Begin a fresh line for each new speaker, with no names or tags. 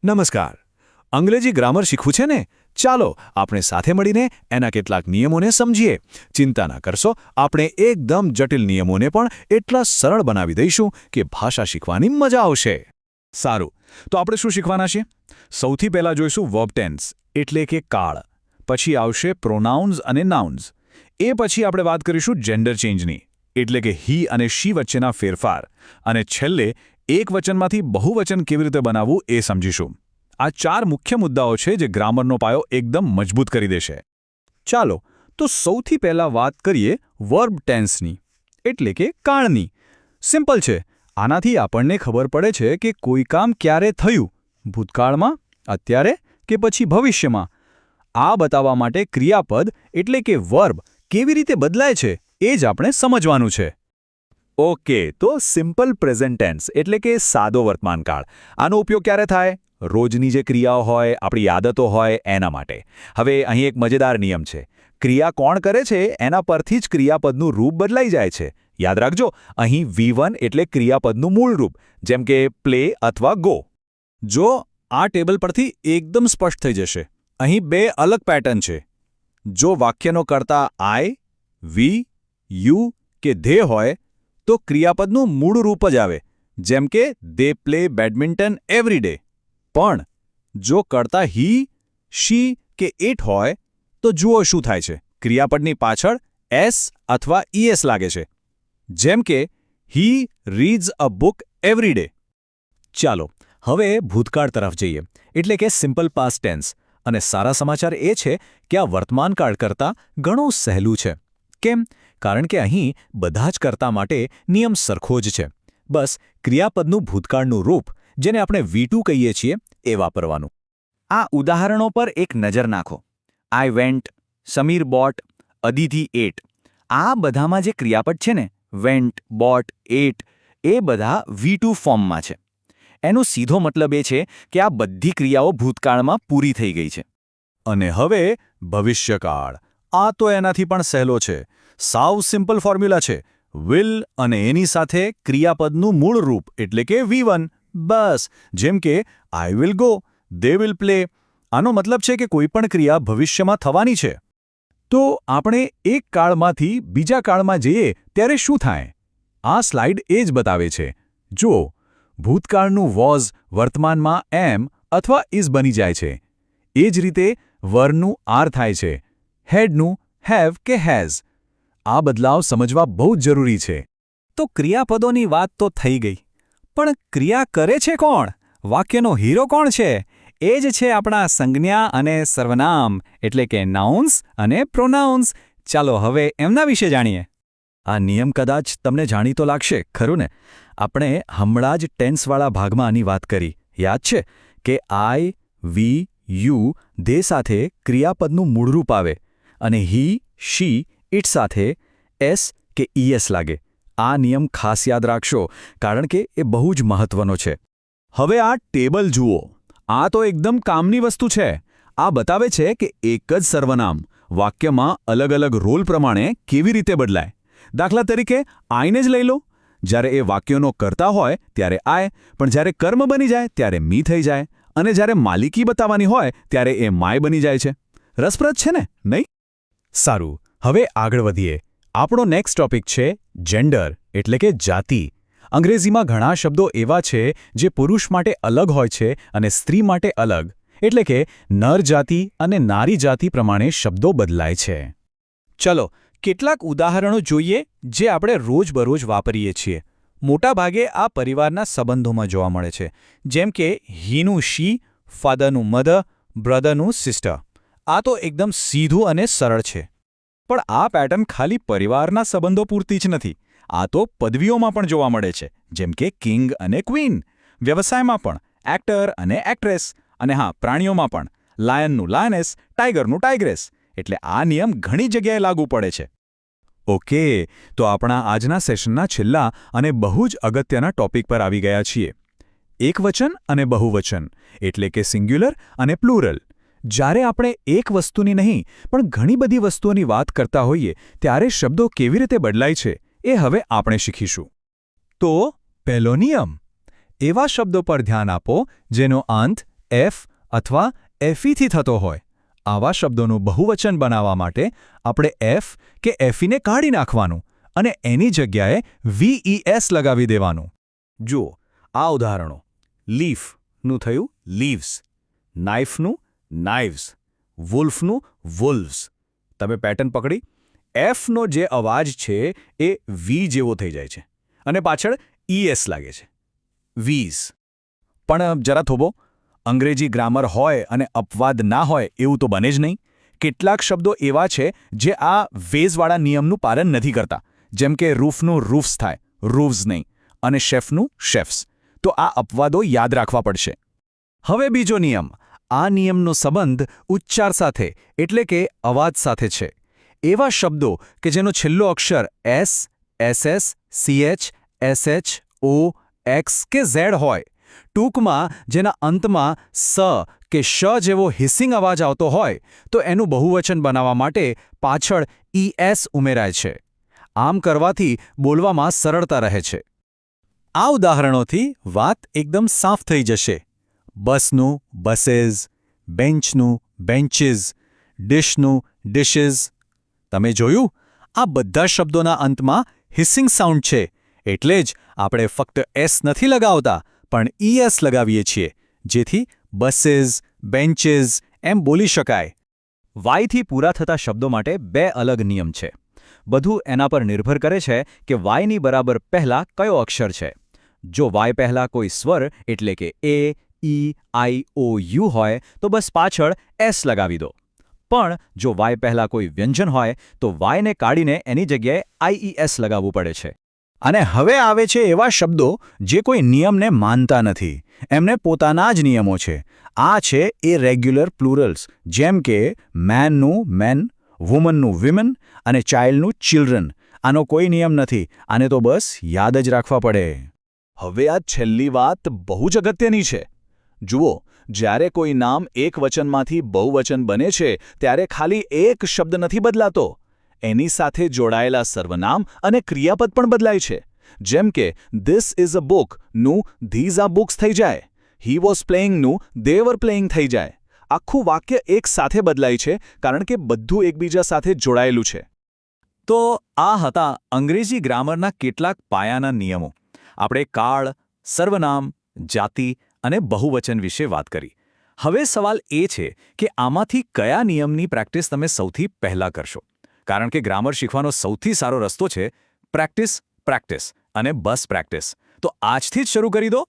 નમસ્કાર. અંગ્રેજી ગ્રામર શીખવું છે ને? ચાલો આપણે સાથે મળીને એના કેટલાક નિયમોને સમજીએ. ચિંતા ના કરશો, આપણે એકદમ જટિલ નિયમોને પણ એટલા સરળ બનાવી દઈશું કે ભાષા શીખવાની મજા આવશે. સારું, તો આપણે શું શીખવાના છીએ? સૌથી પહેલાં જોઈશું વર્બ ટેન્સ, એટલે કે કાળ. પછી આવશે પ્રોનાઉન્સ અને નાઉન્સ. એ પછી આપણે વાત કરીશું જેન્ડર ચેન્જની, એટલે કે હી અને શી વચ્ચેના ફેરફાર. અને છેલ્લે એક વચનમાંથી બહુવચન કેવી રીતે બનાવવું એ સમજીશું. આ 4 મુખ્ય મુદ્દાઓ છે જે ગ્રામરનો પાયો એકદમ મજબૂત કરી દેશે. ચાલો, તો સૌથી પહેલાં વાત કરીએ વર્બ ટેન્સની, એટલે કે કાળની. સિમ્પલ છે. આનાથી આપણને ખબર પડે છે કે કોઈ કામ ક્યારે થયું, ભૂતકાળમાં, અત્યારે કે પછી ભવિષ્યમાં. આ બતાવવા માટે ક્રિયાપદ એટલે કે વર્બ કેવી રીતે બદલાય છે એ જ આપણે સમજવાનું છે. ઓકે, તો સિમ્પલ પ્રેઝન્ટ ટેન્સ એટલે કે સાદો વર્તમાનકાળ. આનો ઉપયોગ ક્યારે થાય? રોજની જે ક્રિયાઓ હોય, આપણી આદતો હોય એના માટે. હવે અહીં એક મજેદાર નિયમ છે. ક્રિયા કોણ કરે છે એના પરથી જ ક્રિયાપદનું રૂપ બદલાઈ જાય છે. યાદ રાખજો, અહીં V1 એટલે ક્રિયાપદનું મૂળ રૂપ, જેમ કે પ્લે અથવા ગો. જો આ ટેબલ પરથી એકદમ સ્પષ્ટ થઈ જશે. અહીં 2 અલગ પેટર્ન છે. જો વાક્યનો કર્તા આઈ, વી, યુ કે ધે હોય તો ક્રિયાપદનું મૂળ રૂપ જ આવે, જેમ કે દે પ્લે બેડમિન્ટન એવરી ડે. પણ જો કર્તા હી, શી કે ઇટ હોય તો જુઓ શું થાય છે. ક્રિયાપદની પાછળ એસ અથવા ઈએસ લાગે છે, જેમ કે he reads a book every day. ચાલો હવે ભૂતકાળ તરફ જઈએ, એટલે કે સિમ્પલ પાસ્ટ ટેન્સ. અને સારા સમાચાર એ છે કે આ વર્તમાનકાળ કરતાં ઘણું સહેલું છે. કેમ? કારણ કે અહીં બધા જ કર્તા માટે નિયમ સરખો જ છે. બસ ક્રિયાપદનું ભૂતકાળનું રૂપ, જેને આપણે V2 કહીએ છીએ, એ વાપરવાનું. આ ઉદાહરણો પર એક નજર નાખો. આઈ વેન્ટ, સમીર બોટ, અદિતિ એટ. આ બધામાં જે ક્રિયાપદ છે ને, વેન્ટ, બોટ, એટ, એ બધા V2 ફોર્મમાં છે. એનો સીધો મતલબ એ છે કે આ બધી ક્રિયાઓ ભૂતકાળમાં પૂરી થઈ ગઈ છે. અને હવે ભવિષ્યકાળ. આ તો એનાથી પણ સહેલો છે. સાવ સિમ્પલ ફોર્મ્યુલા છે. વિલ અને એની સાથે ક્રિયાપદનું મૂળ રૂપ એટલે કે V1. બસ, જેમ કે I will go, they will play. આનો મતલબ છે કે કોઈ પણ ક્રિયા ભવિષ્યમાં થવાની છે. તો આપણે એક કાળમાંથી બીજા કાળમાં જઈએ ત્યારે શું થાય? આ સ્લાઇડ એ જ બતાવે છે. જુઓ, ભૂતકાળનું વોઝ વર્તમાનમાં એમ અથવા ઇઝ બની જાય છે. એ જ રીતે વરનું આર થાય છે, હેડનું હેવ કે હેઝ. આ બદલાવ સમજવા બહુ જ જરૂરી છે. તો ક્રિયાપદોની વાત તો થઈ ગઈ, પણ ક્રિયા કરે છે કોણ? વાક્યનો હીરો કોણ છે? એ જ છે આપણા સંજ્ઞા અને સર્વનામ, એટલે કે નાઉન્સ અને પ્રોનાઉન્સ. ચાલો હવે એમના વિશે જાણીએ. આ નિયમ કદાચ તમને જાણીતો લાગશે, ખરું ને? આપણે હમણાં જ ટેન્સવાળા ભાગમાં આની વાત કરી. યાદ છે કે આઈ, વી, યુ, ધે સાથે ક્રિયાપદનું મૂળરૂપ આવે અને હી, શી, ઇટ સાથે એસ કે ઈએસ લાગે. આ નિયમ ખાસ યાદ રાખશો, કારણ કે એ બહુ જ મહત્વનો છે. હવે આ ટેબલ જુઓ. આ તો એકદમ કામની વસ્તુ છે. આ બતાવે છે કે એક જ સર્વનામ વાક્યમાં અલગ અલગ રોલ પ્રમાણે કેવી રીતે બદલાય. દાખલા તરીકે આઈને જ લઈ લો. જ્યારે એ વાક્યનો કર્તા હોય ત્યારે આય, પણ જ્યારે કર્મ બની જાય ત્યારે મી થઈ જાય, અને જ્યારે માલિકી બતાવવાની હોય ત્યારે એ માય બની જાય છે. રસપ્રદ છે ને, નહીં? સારું, હવે આગળ વધીએ. આપણો નેક્સ્ટ ટોપિક છે જેન્ડર, એટલે કે જાતિ. અંગ્રેજીમાં ઘણા શબ્દો એવા છે જે પુરુષ માટે અલગ હોય છે અને સ્ત્રી માટે અલગ, એટલે કે નર જાતિ અને નારી જાતિ પ્રમાણે શબ્દો બદલાય છે. ચલો કેટલાક ઉદાહરણો જોઈએ જે આપણે રોજબરોજ વાપરીએ છીએ. મોટાભાગે આ પરિવારના સંબંધોમાં જોવા મળે છે, જેમ કે હીનું શી, ફાધરનું મધર, બ્રધરનું સિસ્ટર. આ તો એકદમ સીધું અને સરળ છે. પણ આ પેટર્ન ખાલી પરિવારના સંબંધો પૂરતી જ નથી. આ તો પદવીઓમાં પણ જોવા મળે છે, જેમ કે કિંગ અને ક્વીન. વ્યવસાયમાં પણ એક્ટર અને એક્ટ્રેસ. અને હા, પ્રાણીઓમાં પણ લાયનનું લાયનેસ, ટાઈગરનું ટાઈગ્રેસ. એટલે આ નિયમ ઘણી જગ્યાએ લાગુ પડે છે. ઓકે, તો આપણા આજના સેશનના છેલ્લા અને બહુ જ અગત્યના ટોપિક પર આવી ગયા છીએ. એકવચન અને બહુવચન, એટલે કે સિંગ્યુલર અને પ્લુરલ. જ્યારે આપણે એક વસ્તુની નહીં પણ ઘણી બધી વસ્તુઓની વાત કરતા હોઈએ ત્યારે શબ્દો કેવી રીતે બદલાય છે એ હવે આપણે શીખીશું. તો પહેલો નિયમ: એવા શબ્દો પર ધ્યાન આપો જેનો અંત
એફ અથવા એફીથી થતો હોય આવા શબ્દોનું બહુવચન બનાવવા માટે આપણે એફ કે એફીને કાઢી નાખવાનું અને એની જગ્યાએ વીઈએસ લગાવી દેવાનું.
જુઓ આ ઉદાહરણો. લીફનું થયું લીવ્સ, નાઇફનું નાઇવ્સ, વુલ્ફનું વુલ્વ્સ. તમે પેટર્ન પકડી? એફનો જે અવાજ છે એ વી જેવો થઈ જાય છે અને પાછળ ઈએસ લાગે છે, વીઝ. પણ જરા થોભો, અંગ્રેજી ગ્રામર હોય અને અપવાદ ના હોય એવું તો બને જ નહીં. કેટલાક શબ્દો એવા છે જે આ વેઝવાળા નિયમનું પાલન નથી કરતા, જેમ કે રૂફનું રૂફ્સ થાય, રૂવ્સ નહીં, અને શેફનું શેફ્સ. તો આ અપવાદો યાદ રાખવા પડશે. હવે બીજો નિયમ. આ નિયમનો સંબંધ ઉચ્ચાર સાથે એટલે કે અવાજ સાથે છે. એવા શબ્દો કે જેનો છેલ્લો અક્ષર એસ, એસએસ, સીએચ, એસએચ, ઓ, એક્સ કે ઝેડ હોય, ટૂંકમાં જેના અંતમાં સ કે શ જેવો હિસિંગ અવાજ આવતો હોય, તો એનું બહુવચન બનાવવા માટે પાછળ ઈએસ ઉમેરાય છે. આમ કરવાથી બોલવામાં સરળતા રહે છે. આ ઉદાહરણોથી વાત એકદમ સાફ થઈ જશે. બસનું બसेस, બેન્ચનું બેન્ચીઝ, ડિશનું ડિશિઝ. તમે જોયું? આ બધા શબ્દોના અંતમાં હિસિંગ સાઉન્ડ છે. એટલે જ આપણે ફક્ત એસ નથી લગાવતા, પણ ઈએસ લગાવીએ છીએ, જેથી બसेस, બેન્ચીઝ એમ બોલી શકાય. વાયથી પૂરા થતા શબ્દો માટે બે અલગ નિયમ છે. બધું એના પર નિર્ભર કરે છે કે વાયની બરાબર પહેલા કયો અક્ષર છે. જો વાય પહેલા કોઈ સ્વર એટલે કે એ, ઈ, આઈ, ઓ, યુ હોય તો બસ પાછળ એસ લગાવી દો. પણ જો વાય પહેલા કોઈ વ્યંજન હોય તો વાયને કાઢીને એની જગ્યાએ આઈઈએસ લગાવવું પડે છે. અને હવે આવે છે એવા શબ્દો જે કોઈ નિયમને માનતા નથી. એમને પોતાના જ નિયમો છે. આ છે એ રેગ્યુલર પ્લુરલ્સ, જેમ કે મેનનું મેન, વુમનનું વિમન અને ચાઇલ્ડનું ચિલ્ડ્રન. આનો કોઈ નિયમ નથી. આને તો બસ યાદ જ રાખવા પડે. હવે આ છેલ્લી વાત બહુ જ અગત્યની છે. જુઓ, જ્યારે કોઈ નામ એક વચનમાંથી બહુવચન બને છે ત્યારે ખાલી એક શબ્દ નથી બદલાતો. એની સાથે જોડાયેલા સર્વનામ અને ક્રિયાપદ પણ બદલાય છે. જેમ કે ધીસ ઇઝ અ બુક નું ધીઝ આર બુક્સ થઈ જાય. હી વોઝ પ્લેઇંગ નું દે વર પ્લેઇંગ થઈ જાય. આખું વાક્ય એક સાથે બદલાય છે કારણ કે બધું એકબીજા સાથે જોડાયેલું છે. તો આ હતા અંગ્રેજી ગ્રામરના કેટલાક પાયાના નિયમો. આપણે કાળ, સર્વનામ, જાતિ અને બહુવચન વિશે વાત કરી. હવે સવાલ એ છે કે આમાંથી કયા નિયમની પ્રેક્ટિસ તમે સૌથી પહેલા કરશો? કારણ કે ગ્રામર શીખવાનો સૌથી સારો રસ્તો છે પ્રેક્ટિસ, પ્રેક્ટિસ અને બસ પ્રેક્ટિસ. તો આજથી જ શરૂ કરી દો.